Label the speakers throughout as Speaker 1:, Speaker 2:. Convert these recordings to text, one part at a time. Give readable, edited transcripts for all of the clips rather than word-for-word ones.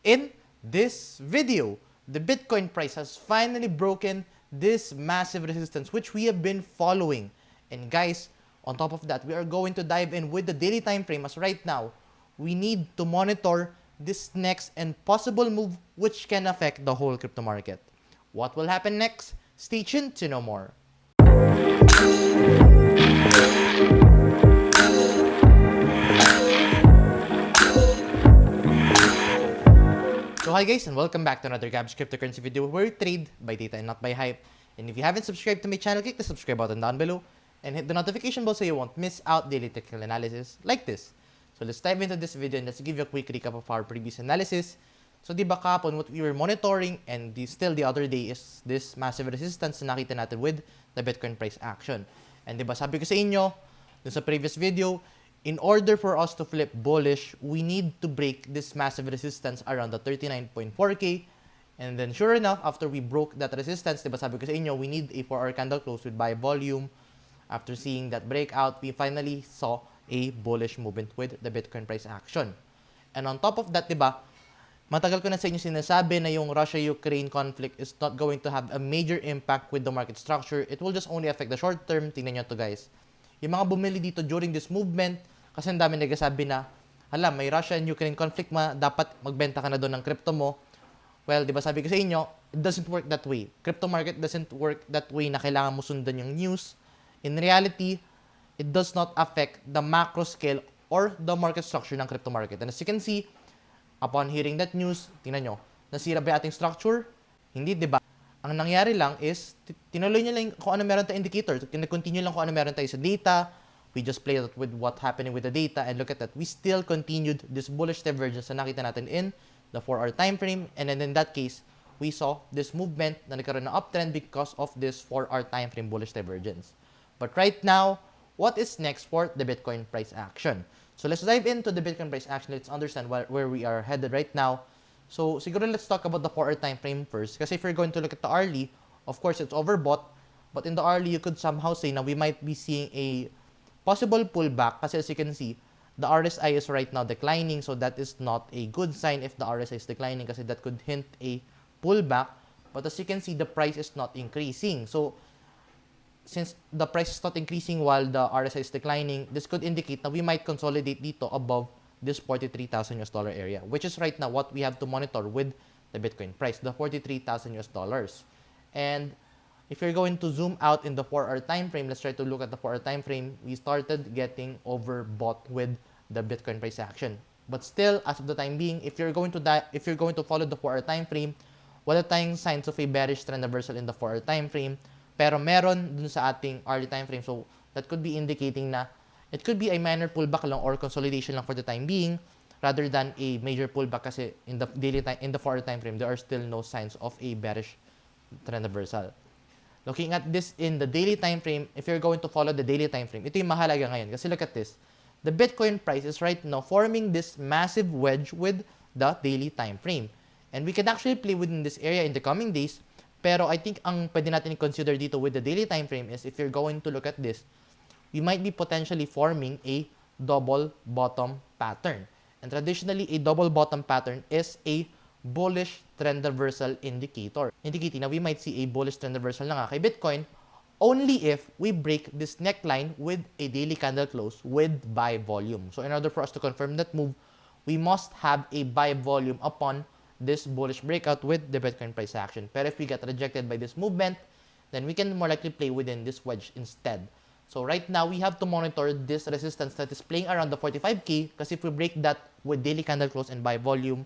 Speaker 1: In this video, the Bitcoin price has finally broken this massive resistance which we have been following. And guys, on top of that, we are going to dive in with the daily time frame, as right now, we need to monitor this next and possible move which can affect the whole crypto market. What will happen next? Stay tuned to know more. So hi guys, and welcome back to another Gabbal cryptocurrency video where we trade by data and not by hype. And if you haven't subscribed to my channel, click the subscribe button down below and hit the notification bell so you won't miss out daily technical analysis like this. So let's dive into this video and let's give you a quick recap of our previous analysis. So diba kapon, what we were monitoring and still the other day is this massive resistance na nakita natin with the Bitcoin price action. And diba sabi ko sa inyo, dun sa previous video, in order for us to flip bullish, we need to break this massive resistance around the 39.4K. And then sure enough, after we broke that resistance, diba sabi ko sa inyo, we need a 4-hour candle close with buy volume. After seeing that breakout, we finally saw a bullish movement with the Bitcoin price action. And on top of that, diba, matagal ko na sa inyo sinasabi na yung Russia-Ukraine conflict is not going to have a major impact with the market structure. It will just only affect the short term. Tingnan nyo to guys. Yung mga bumili dito during this movement, kasi ang dami nagsasabi na, hala, may Russia and Ukraine conflict, dapat magbenta ka na doon ng crypto mo. Well, di ba sabi ko sa inyo, it doesn't work that way. Crypto market doesn't work that way na kailangan mo sundan yung news. In reality, it does not affect the macro scale or the market structure ng crypto market. And as you can see, upon hearing that news, tingnan nyo, nasira ba ating structure? Hindi, di ba? Ang nangyari lang is, tinuloy nyo lang kung ano meron tayong indicator. Continue lang kung ano meron tayo sa data. We just played it with what happening with the data. And look at that. We still continued this bullish divergence na nakita natin in the 4-hour time frame. And then in that case, we saw this movement na nagkaroon ng uptrend because of this 4-hour time frame bullish divergence. But right now, what is next for the Bitcoin price action? So let's dive into the Bitcoin price action. Let's understand where we are headed right now. So siguro let's talk about the 4-hour time frame first. Kasi if you're going to look at the hourly, of course it's overbought. But in the hourly, you could somehow say na we might be seeing a possible pullback. Kasi as you can see, the RSI is right now declining. So that is not a good sign if the RSI is declining kasi that could hint a pullback. But as you can see, the price is not increasing. So since the price is not increasing while the RSI is declining, this could indicate that we might consolidate dito above this $43,000 area, which is right now what we have to monitor with the Bitcoin price, the $43,000. And if you're going to zoom out in the 4-hour time frame, let's try to look at the 4-hour time frame. We started getting overbought with the Bitcoin price action. But still, as of the time being, if you're going to follow the 4-hour time frame, wala tayong signs of a bearish trend reversal in the 4-hour time frame. Pero meron dun sa ating hourly time frame. So that could be indicating na it could be a minor pullback lang or consolidation lang for the time being rather than a major pullback kasi in the daily time, in the 4-hour time frame, there are still no signs of a bearish trend reversal. Looking at this in the daily time frame, if you're going to follow the daily time frame, ito yung mahalaga ngayon kasi look at this. The Bitcoin price is right now forming this massive wedge with the daily time frame. And we can actually play within this area in the coming days. Pero I think ang pwede natin i-consider dito with the daily time frame is if you're going to look at this, we might be potentially forming a double bottom pattern. And traditionally, a double bottom pattern is a bullish trend reversal indicator. Indicating na we might see a bullish trend reversal na nga kay Bitcoin only if we break this neckline with a daily candle close with buy volume. So in order for us to confirm that move, we must have a buy volume upon this bullish breakout with the Bitcoin price action. Pero if we get rejected by this movement, then we can more likely play within this wedge instead. So right now, we have to monitor this resistance that is playing around the 45K kasi if we break that with daily candle close and buy volume,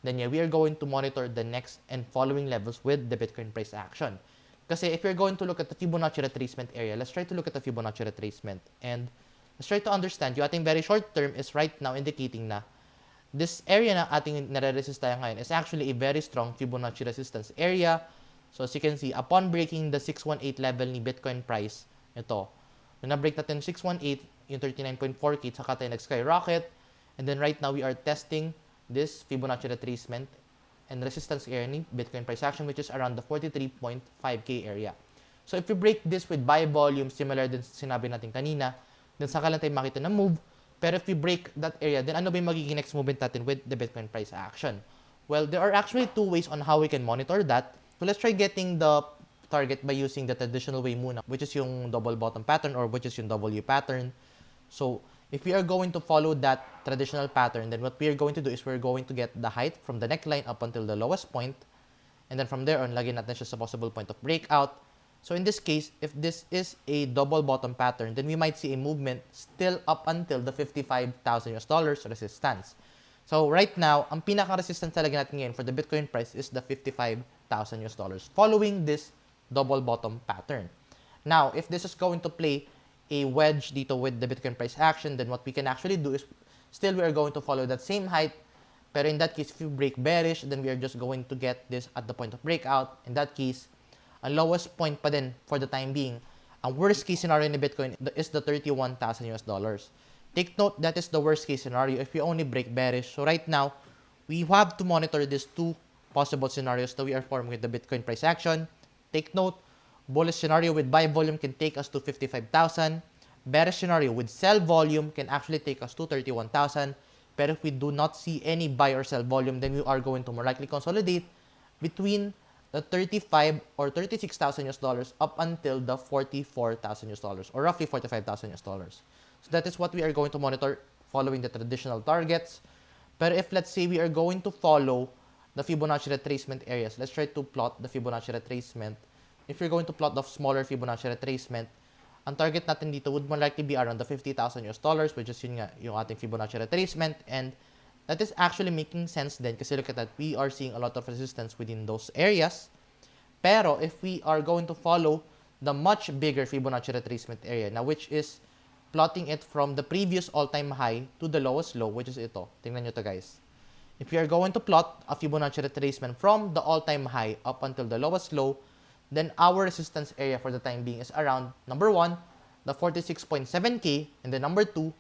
Speaker 1: then yeah, we are going to monitor the next and following levels with the Bitcoin price action. Kasi if you're going to look at the Fibonacci retracement area, let's try to look at the Fibonacci retracement and let's try to understand yung ating very short term is right now indicating na this area na ating nare-resist tayo ngayon is actually a very strong Fibonacci resistance area. So as you can see, upon breaking the 618 level ni Bitcoin price, ito, nung na-break natin 618, yung 39.4K, saka tayo nag-skyrocket. And then right now, we are testing this Fibonacci retracement and resistance area ni Bitcoin price action, which is around the 43.5K area. So if you break this with buy volume, similar din sa sinabi natin kanina, then saka lang tayo makita na move. Pero if we break that area, then ano ba yung magiging next movement natin with the Bitcoin price action? Well, there are actually two ways on how we can monitor that. So let's try getting the target by using the traditional way muna, which is yung double bottom pattern or which is yung W pattern. So if we are going to follow that traditional pattern, then what we are going to do is we're going to get the height from the neckline up until the lowest point. And then from there on, lagyan natin siya sa possible point of breakout. So in this case, if this is a double bottom pattern, then we might see a movement still up until the $55,000 resistance. So right now, ang pinaka-resistance talaga natin ngayon for the Bitcoin price is the $55,000 following this double bottom pattern. Now, if this is going to play a wedge dito with the Bitcoin price action, then what we can actually do is still we are going to follow that same height. Pero in that case, if you break bearish, then we are just going to get this at the point of breakout. In that case, ang lowest point pa din for the time being, ang worst case scenario in Bitcoin is the $31,000. Take note, that is the worst case scenario if we only break bearish. So right now, we have to monitor these two possible scenarios that we are forming with the Bitcoin price action. Take note, bullish scenario with buy volume can take us to 55,000. Bearish scenario with sell volume can actually take us to 31,000. But if we do not see any buy or sell volume, then we are going to more likely consolidate between the $35,000 or $36,000 up until the $44,000 or roughly $45,000. So that is what we are going to monitor following the traditional targets. But if let's say we are going to follow the Fibonacci retracement areas, let's try to plot the Fibonacci retracement. If you're going to plot the smaller Fibonacci retracement, ang target natin dito would more likely be around the $50,000, which is yun nga, yung ating Fibonacci retracement. And that is actually making sense then kasi look at that, we are seeing a lot of resistance within those areas. Pero if we are going to follow the much bigger Fibonacci retracement area, now which is plotting it from the previous all-time high to the lowest low, which is ito. Tingnan nyo to guys. If you are going to plot a Fibonacci retracement from the all-time high up until the lowest low, then our resistance area for the time being is around, number 1, the 46.7K, and then number 2,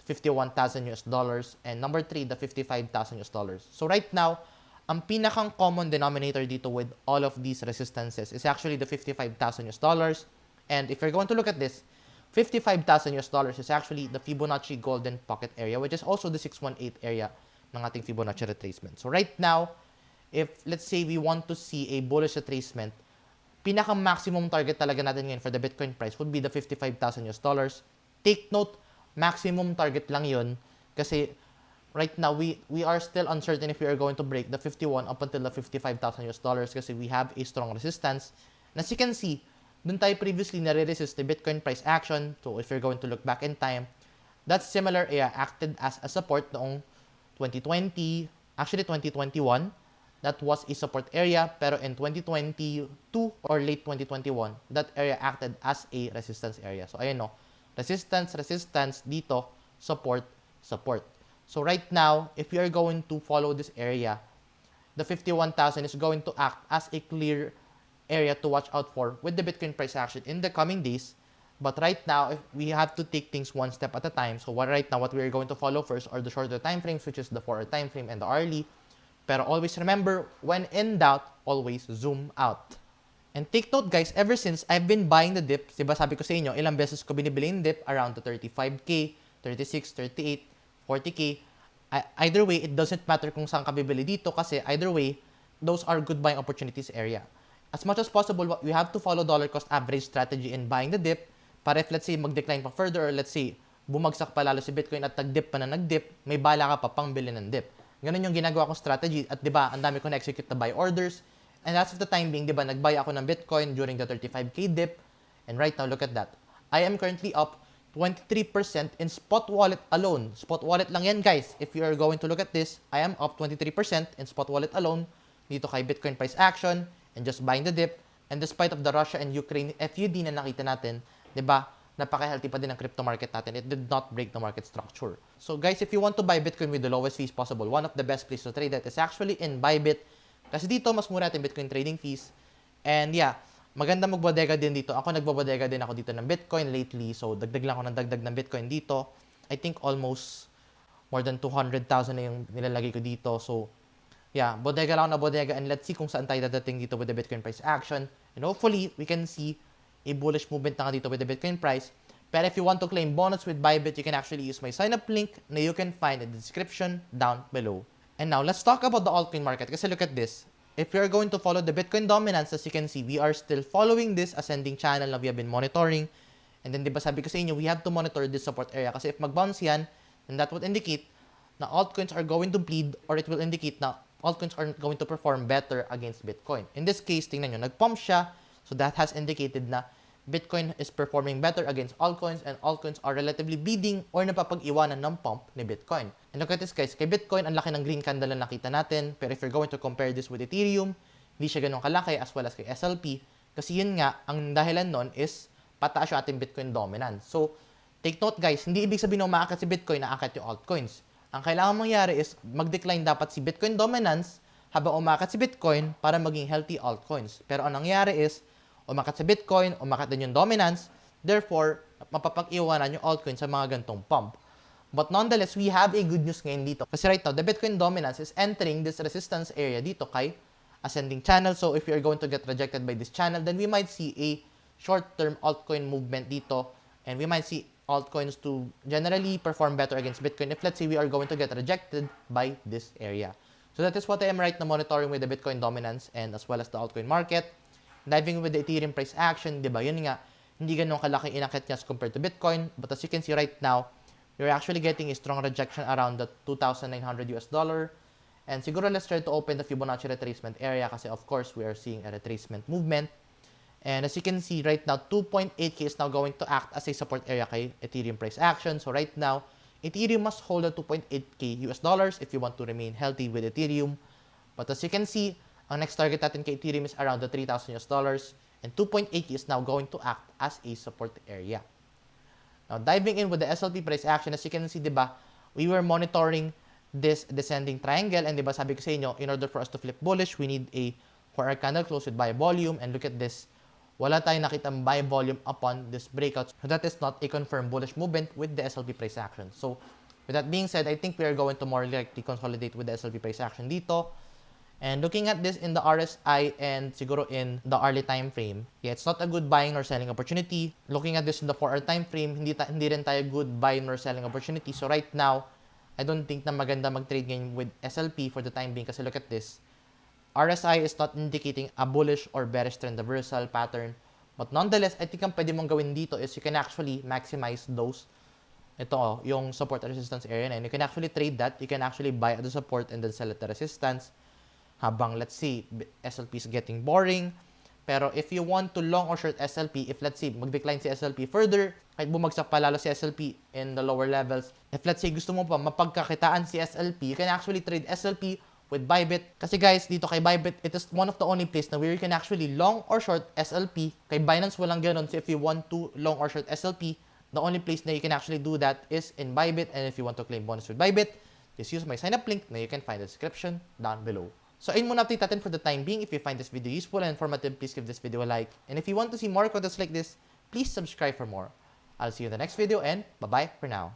Speaker 1: $51,000, and number 3, the $55,000. So right now, ang pinakang common denominator dito with all of these resistances is actually the $55,000. And if you're going to look at this, $55,000 is actually the Fibonacci golden pocket area, which is also the 618 area ng ating Fibonacci retracement. So right now, if let's say we want to see a bullish retracement, pinaka-maximum target talaga natin ngayon for the Bitcoin price would be the $55,000. Take note, maximum target lang yun kasi right now, we are still uncertain if we are going to break the 51 up until the $55,000 kasi we have a strong resistance. And as you can see, dun tayo previously nare-resist the Bitcoin price action. So if you're going to look back in time, that similar area acted as a support noong 2020, actually 2021. That was a support area, pero in 2022 or late 2021, that area acted as a resistance area. So ayun no, resistance, dito, support. So right now, if we are going to follow this area, the 51,000 is going to act as a clear area to watch out for with the Bitcoin price action in the coming days. But right now, if we have to take things one step at a time. So right now, what we are going to follow first are the shorter time frames, which is the 4-hour time frame and the hourly. Pero always remember, when in doubt, always zoom out. And take note guys, ever since I've been buying the dip, diba sabi ko sa inyo, ilang beses ko binibili yung dip around the 35K, 36, 38, 40K. Either way, it doesn't matter kung saan ka bibili dito kasi either way, those are good buying opportunities area. As much as possible, we have to follow dollar cost average strategy in buying the dip para if let's say mag-decline pa further or let's say bumagsak pa lalo si Bitcoin at nag-dip pa na nag-dip, may bala ka pa pang bili ng dip. Ganun yung ginagawa kong strategy at 'di ba, ang dami ko na-execute na buy orders. And as of the time being, 'di ba, nag-buy ako ng Bitcoin during the 35K dip. And right now, look at that. I am currently up 23% in spot wallet alone. Spot wallet lang yan, guys. If you are going to look at this, I am up 23% in spot wallet alone dito kay Bitcoin price action and just buying the dip. And despite of the Russia and Ukraine FUD na nakita natin, 'di ba? Napaka-healthy pa din ang crypto market natin. It did not break the market structure. So guys, if you want to buy Bitcoin with the lowest fees possible, one of the best places to trade that is actually in Bybit. Kasi dito, mas mura natin Bitcoin trading fees. And yeah, maganda magbodega din dito. Ako nagbobodega din ako dito ng Bitcoin lately. So dagdag lang ako ng dagdag ng Bitcoin dito. I think almost more than 200,000 na yung nilalagay ko dito. So yeah, bodega lang ako na bodega. And let's see kung saan tayo dadating dito with the Bitcoin price action. And hopefully, we can see a bullish movement na nga dito with the Bitcoin price. Pero if you want to claim bonus with Bybit, you can actually use my sign-up link na you can find in the description down below. And now, let's talk about the altcoin market. Kasi look at this. If we are going to follow the Bitcoin dominance, as you can see, we are still following this ascending channel na we have been monitoring. And then, di ba sabi ko sa inyo, we have to monitor this support area. Kasi if mag-bounce yan, then that would indicate na altcoins are going to bleed, or it will indicate na altcoins are going to perform better against Bitcoin. In this case, tingnan nyo, nag-pump siya. So that has indicated na Bitcoin is performing better against altcoins, and altcoins are relatively bleeding or napapag-iwanan ng pump ni Bitcoin. And look at this guys, kay Bitcoin, ang laki ng green candle na nakita natin, pero if you're going to compare this with Ethereum, hindi siya ganun kalaki as well as kay SLP, kasi yun nga, ang dahilan nun is pataas yung ating Bitcoin dominance. So, take note guys, hindi ibig sabihin na umaakat si Bitcoin na aakat yung altcoins. Ang kailangan mangyari is mag-decline dapat si Bitcoin dominance habang umaakat si Bitcoin para maging healthy altcoins. Pero ang nangyari is, umakat sa Bitcoin, umakat din yung dominance, therefore, mapapag-iwanan yung altcoin sa mga gantong pump. But nonetheless, we have a good news ngayon dito. Kasi right now, the Bitcoin dominance is entering this resistance area dito kay ascending channel. So if we are going to get rejected by this channel, then we might see a short-term altcoin movement dito, and we might see altcoins to generally perform better against Bitcoin if let's say we are going to get rejected by this area. So that is what I am right now monitoring with the Bitcoin dominance and as well as the altcoin market. Diving with the Ethereum price action, di ba? Yun nga, hindi ganun kalaki inakit niya as compared to Bitcoin. But as you can see right now, you're actually getting a strong rejection around the $2,900 US dollar. And siguro let's try to open the Fibonacci retracement area kasi of course we are seeing a retracement movement. And as you can see right now, 2.8K is now going to act as a support area kay Ethereum price action. So right now, Ethereum must hold the 2.8K US dollars if you want to remain healthy with Ethereum. But as you can see, ang next target natin kay Ethereum is around the 3,000 US dollars, and 2.8 is now going to act as a support area. Now, diving in with the SLP price action, as you can see, diba, we were monitoring this descending triangle, and diba, sabi ko sa inyo, in order for us to flip bullish, we need a 4-hour candle close with buy volume, and look at this. Wala tayong nakitang buy volume upon this breakout. So that is not a confirmed bullish movement with the SLP price action. So, with that being said, I think we are going to more likely consolidate with the SLP price action dito. And looking at this in the RSI and siguro in the hourly time frame, yeah, it's not a good buying or selling opportunity. Looking at this in the 4-hour time frame, hindi rin tayo good buying or selling opportunity. So right now, I don't think na maganda mag-trade ngayon with SLP for the time being kasi look at this. RSI is not indicating a bullish or bearish trend reversal pattern. But nonetheless, I think ang pwede mong gawin dito is you can actually maximize those. Ito, yung support and resistance area na yun. You can actually trade that. You can actually buy at the support and then sell at the resistance. Habang, let's say, SLP is getting boring. Pero if you want to long or short SLP, if let's say, mag-decline si SLP further, kahit bumagsak pa lalo si SLP in the lower levels, if let's say, gusto mo pa mapagkakitaan si SLP, you can actually trade SLP with Bybit. Kasi guys, dito kay Bybit, it is one of the only place na where you can actually long or short SLP. Kay Binance, walang ganun. So if you want to long or short SLP, the only place na you can actually do that is in Bybit. And if you want to claim bonus with Bybit, just use my sign-up link na you can find in the description down below. So, ayun muna update natin for the time being. If you find this video useful and informative, please give this video a like. And if you want to see more contents like this, please subscribe for more. I'll see you in the next video and bye-bye for now.